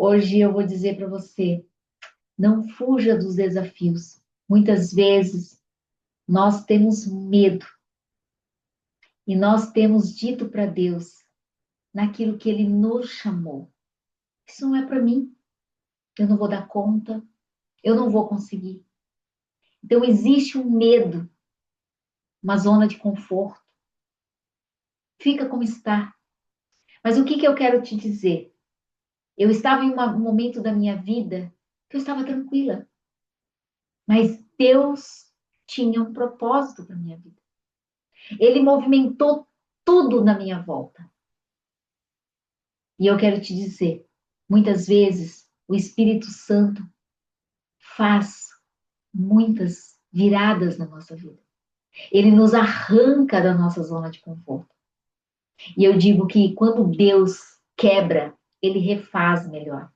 Hoje eu vou dizer para você, não fuja dos desafios. Muitas vezes nós temos medo e nós temos dito para Deus naquilo que Ele nos chamou. Isso não é para mim, eu não vou dar conta, eu não vou conseguir. Então existe um medo, uma zona de conforto. Fica como está. Mas o que que eu quero te dizer? Eu estava em um momento da minha vida que eu estava tranquila, mas Deus tinha um propósito para minha vida. Ele movimentou tudo na minha volta. E eu quero te dizer, muitas vezes o Espírito Santo faz muitas viradas na nossa vida. Ele nos arranca da nossa zona de conforto. E eu digo que quando Deus quebra, ele refaz melhor.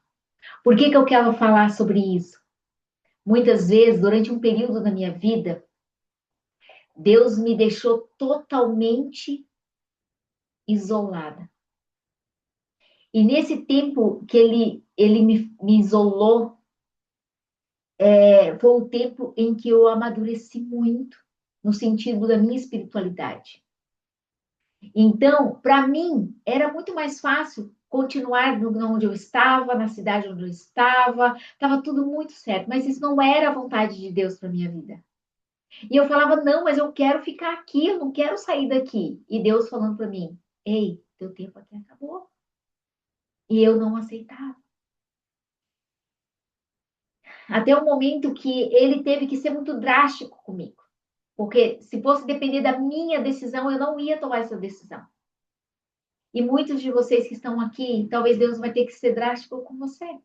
Por que que eu quero falar sobre isso? Muitas vezes, durante um período da minha vida, Deus me deixou totalmente isolada. E nesse tempo que ele me isolou, foi o tempo em que eu amadureci muito, no sentido da minha espiritualidade. Então, para mim, era muito mais fácil continuar onde eu estava, na cidade onde eu estava tudo muito certo, mas isso não era a vontade de Deus para minha vida. E eu falava, não, mas eu quero ficar aqui, eu não quero sair daqui. E Deus falando para mim, ei, teu tempo aqui acabou. E eu não aceitava. Até o momento que ele teve que ser muito drástico comigo. Porque se fosse depender da minha decisão, eu não ia tomar essa decisão. E muitos de vocês que estão aqui, talvez Deus vai ter que ser drástico com você.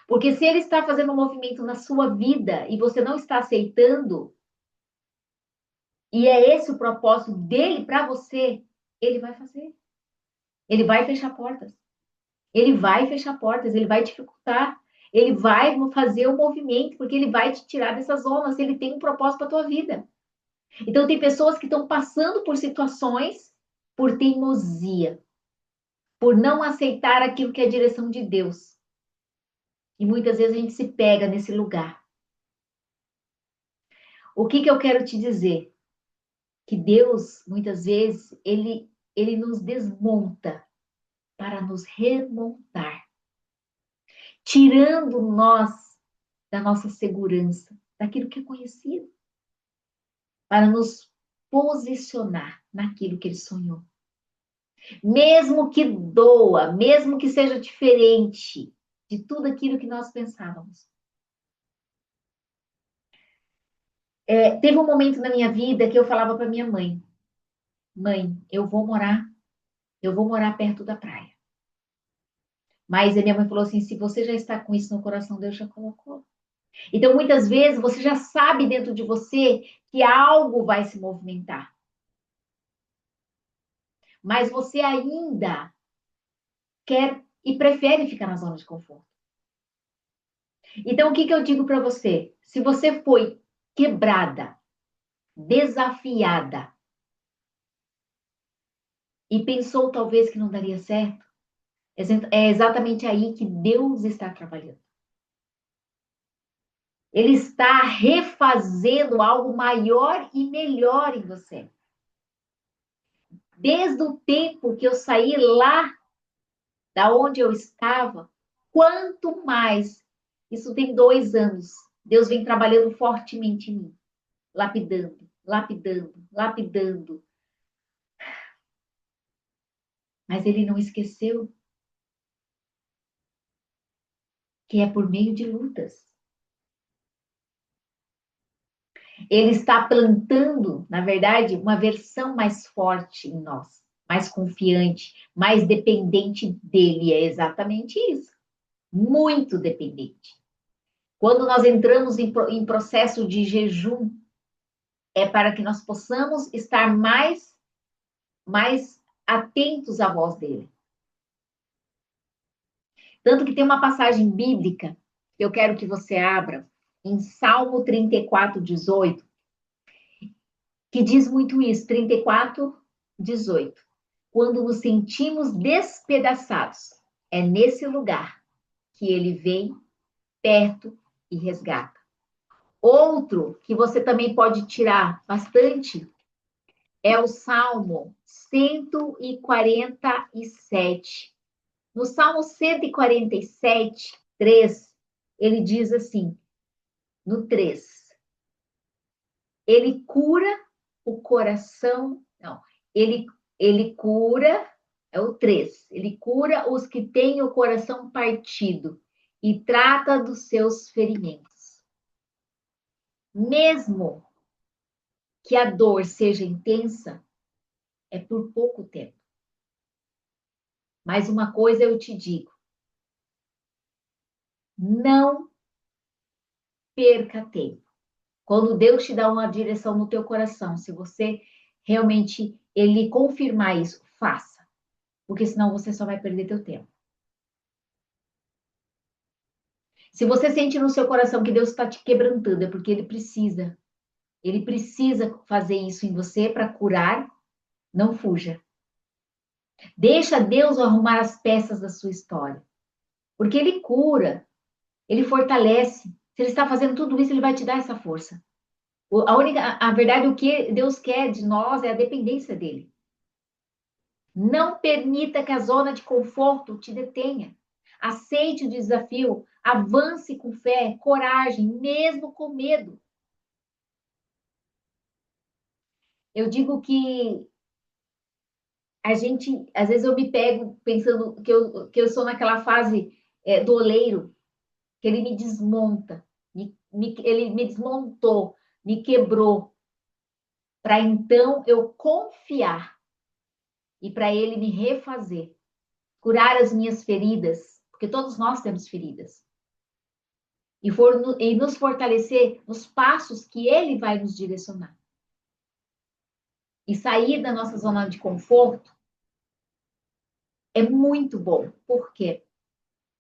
Porque se ele está fazendo um movimento na sua vida e você não está aceitando, e é esse o propósito dele para você, ele vai fazer. Ele vai fechar portas. Ele vai fechar portas, ele vai dificultar. Ele vai fazer o movimento, porque ele vai te tirar dessa zona, se ele tem um propósito para a tua vida. Então, tem pessoas que estão passando por situações por teimosia, por não aceitar aquilo que é a direção de Deus. E muitas vezes a gente se pega nesse lugar. O que que eu quero te dizer? Que Deus, muitas vezes, ele nos desmonta para nos remontar, tirando nós da nossa segurança, daquilo que é conhecido, para nos posicionar naquilo que ele sonhou. Mesmo que doa, mesmo que seja diferente de tudo aquilo que nós pensávamos. Teve um momento na minha vida que eu falava para minha mãe, mãe, eu vou morar perto da praia. Mas a minha mãe falou assim, se você já está com isso no coração, Deus já colocou. Então, muitas vezes, você já sabe dentro de você que algo vai se movimentar. Mas você ainda quer e prefere ficar na zona de conforto. Então, o que que eu digo para você? Se você foi quebrada, desafiada e pensou talvez que não daria certo, é exatamente aí que Deus está trabalhando. Ele está refazendo algo maior e melhor em você. Desde o tempo que eu saí lá da onde eu estava, quanto mais, isso tem 2 anos, Deus vem trabalhando fortemente em mim, lapidando, lapidando, lapidando. Mas ele não esqueceu que é por meio de lutas. Ele está plantando, na verdade, uma versão mais forte em nós, mais confiante, mais dependente dele. É exatamente isso. Muito dependente. Quando nós entramos em processo de jejum, é para que nós possamos estar mais atentos à voz dele. Tanto que tem uma passagem bíblica que eu quero que você abra, em Salmo 34, 18, que diz muito isso, 34, 18. Quando nos sentimos despedaçados, é nesse lugar que ele vem perto e resgata. Outro que você também pode tirar bastante é o Salmo 147. No Salmo 147, 3, ele diz assim, no 3, ele cura o coração, não, ele cura, é o 3, ele cura os que têm o coração partido e trata dos seus ferimentos. Mesmo que a dor seja intensa, é por pouco tempo. Mas uma coisa eu te digo, não perca tempo. Quando Deus te dá uma direção no teu coração, se você realmente ele confirmar isso, faça. Porque senão você só vai perder teu tempo. Se você sente no seu coração que Deus está te quebrantando, é porque ele precisa. Ele precisa fazer isso em você para curar. Não fuja. Deixa Deus arrumar as peças da sua história. Porque ele cura, ele fortalece. Se ele está fazendo tudo isso, ele vai te dar essa força. A verdade, o que Deus quer de nós é a dependência dele. Não permita que a zona de conforto te detenha. Aceite o desafio, avance com fé, coragem, mesmo com medo. Eu digo que a gente, às vezes eu me pego pensando que eu sou naquela fase do oleiro, que ele me desmonta, ele me desmontou, me quebrou, para então eu confiar e para ele me refazer, curar as minhas feridas, porque todos nós temos feridas, e nos fortalecer nos passos que ele vai nos direcionar. E sair da nossa zona de conforto é muito bom. Por quê?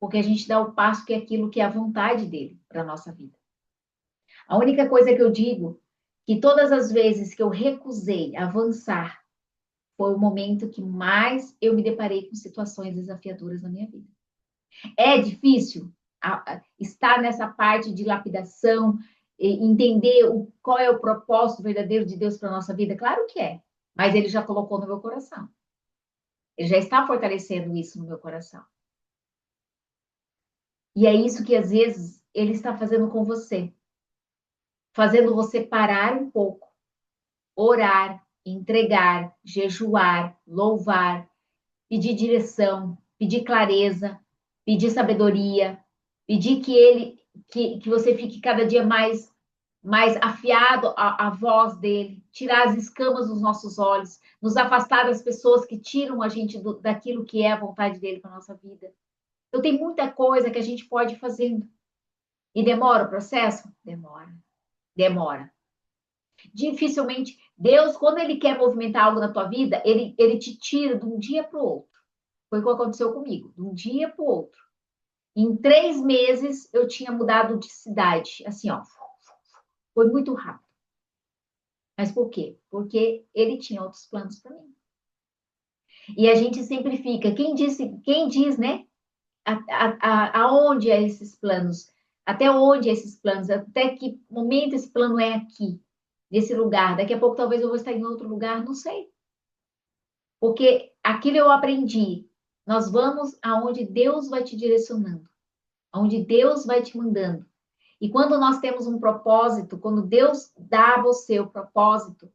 Porque a gente dá o passo que é aquilo que é a vontade dele para a nossa vida. A única coisa que eu digo, que todas as vezes que eu recusei avançar, foi o momento que mais eu me deparei com situações desafiadoras na minha vida. É difícil estar nessa parte de lapidação, entender qual é o propósito verdadeiro de Deus para a nossa vida? Claro que é, mas ele já colocou no meu coração. Ele já está fortalecendo isso no meu coração. E é isso que às vezes ele está fazendo com você. Fazendo você parar um pouco, orar, entregar, jejuar, louvar, pedir direção, pedir clareza, pedir sabedoria, pedir que você fique cada dia mais afiado à voz dele, tirar as escamas dos nossos olhos, nos afastar das pessoas que tiram a gente daquilo que é a vontade dele para a nossa vida. Então, tem muita coisa que a gente pode ir fazendo. E demora o processo? Demora. Demora. Dificilmente, Deus, quando ele quer movimentar algo na tua vida, ele te tira de um dia para o outro. Foi o que aconteceu comigo, de um dia para o outro. Em 3 meses, eu tinha mudado de cidade, assim, ó. Foi muito rápido. Mas por quê? Porque ele tinha outros planos para mim. E a gente sempre fica, quem diz, né? Aonde é esses planos? Até onde é esses planos? Até que momento esse plano é aqui, nesse lugar? Daqui a pouco talvez eu vou estar em outro lugar, não sei. Porque aquilo eu aprendi. Nós vamos aonde Deus vai te direcionando, aonde Deus vai te mandando. E quando nós temos um propósito, quando Deus dá a você o propósito,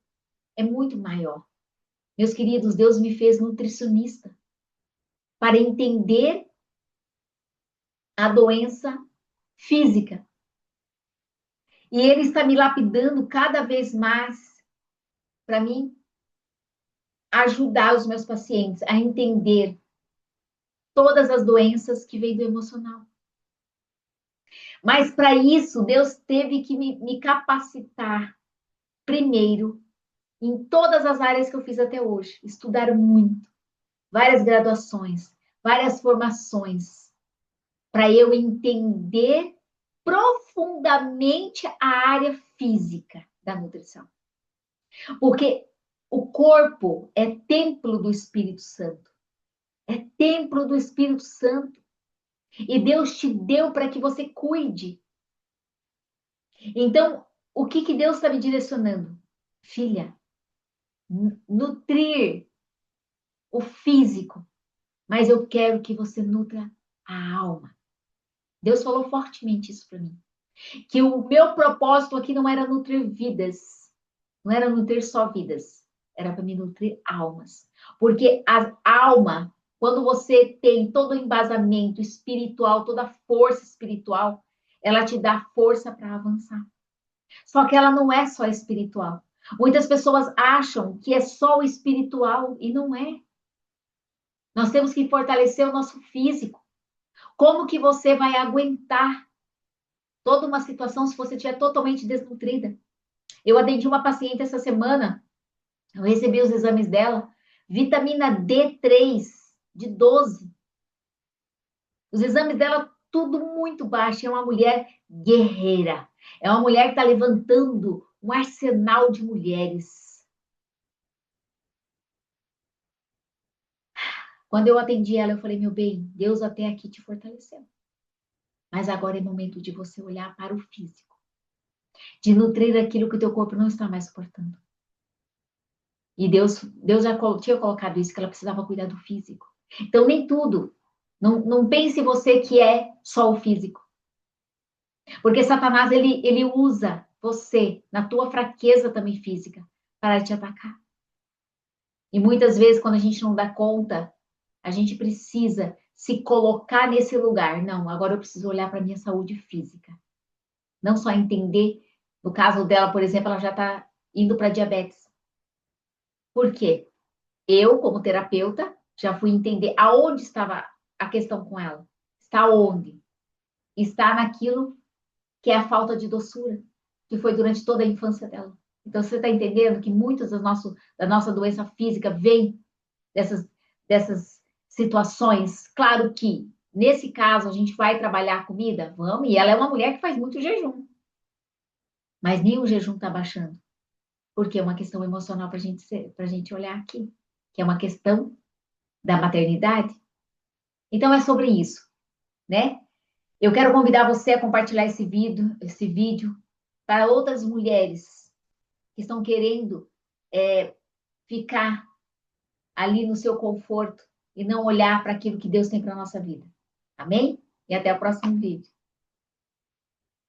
é muito maior. Meus queridos, Deus me fez nutricionista para entender a doença física. E Ele está me lapidando cada vez mais para mim ajudar os meus pacientes a entender todas as doenças que vêm do emocional. Mas para isso, Deus teve que me capacitar primeiro em todas as áreas que eu fiz até hoje. Estudar muito, várias graduações, várias formações, para eu entender profundamente a área física da nutrição. Porque o corpo é templo do Espírito Santo. É templo do Espírito Santo. E Deus te deu para que você cuide. Então, o que que Deus está me direcionando? Filha, nutrir o físico, mas eu quero que você nutra a alma. Deus falou fortemente isso para mim. Que o meu propósito aqui não era nutrir vidas, não era nutrir só vidas, era para me nutrir almas. Porque a alma, quando você tem todo o embasamento espiritual, toda a força espiritual, ela te dá força para avançar. Só que ela não é só espiritual. Muitas pessoas acham que é só o espiritual e não é. Nós temos que fortalecer o nosso físico. Como que você vai aguentar toda uma situação se você estiver totalmente desnutrida? Eu atendi uma paciente essa semana, eu recebi os exames dela, vitamina D3 de 12. Os exames dela tudo muito baixo, é uma mulher guerreira. É uma mulher que está levantando um arsenal de mulheres. Quando eu atendi ela, eu falei, meu bem, Deus até aqui te fortaleceu. Mas agora é momento de você olhar para o físico, de nutrir aquilo que o teu corpo não está mais suportando. E Deus já tinha colocado isso, que ela precisava cuidar do físico. Então, nem tudo. Não pense você que é só o físico. Porque Satanás, ele usa você, na tua fraqueza também física, para te atacar. E muitas vezes, quando a gente não dá conta, a gente precisa se colocar nesse lugar. Não, agora eu preciso olhar para a minha saúde física. Não só entender, no caso dela, por exemplo, ela já está indo para diabetes. Por quê? Eu, como terapeuta, já fui entender aonde estava a questão com ela. Está onde? Está naquilo que é a falta de doçura, que foi durante toda a infância dela. Então, você está entendendo que muitas da nossa doença física vem dessas situações? Claro que, nesse caso, a gente vai trabalhar a comida? Vamos, e ela é uma mulher que faz muito jejum. Mas nem o jejum está baixando, porque é uma questão emocional para a gente olhar aqui, que é uma questão da maternidade. Então, é sobre isso, né? Eu quero convidar você a compartilhar esse vídeo para outras mulheres que estão querendo ficar ali no seu conforto e não olhar para aquilo que Deus tem para a nossa vida. Amém? E até o próximo vídeo.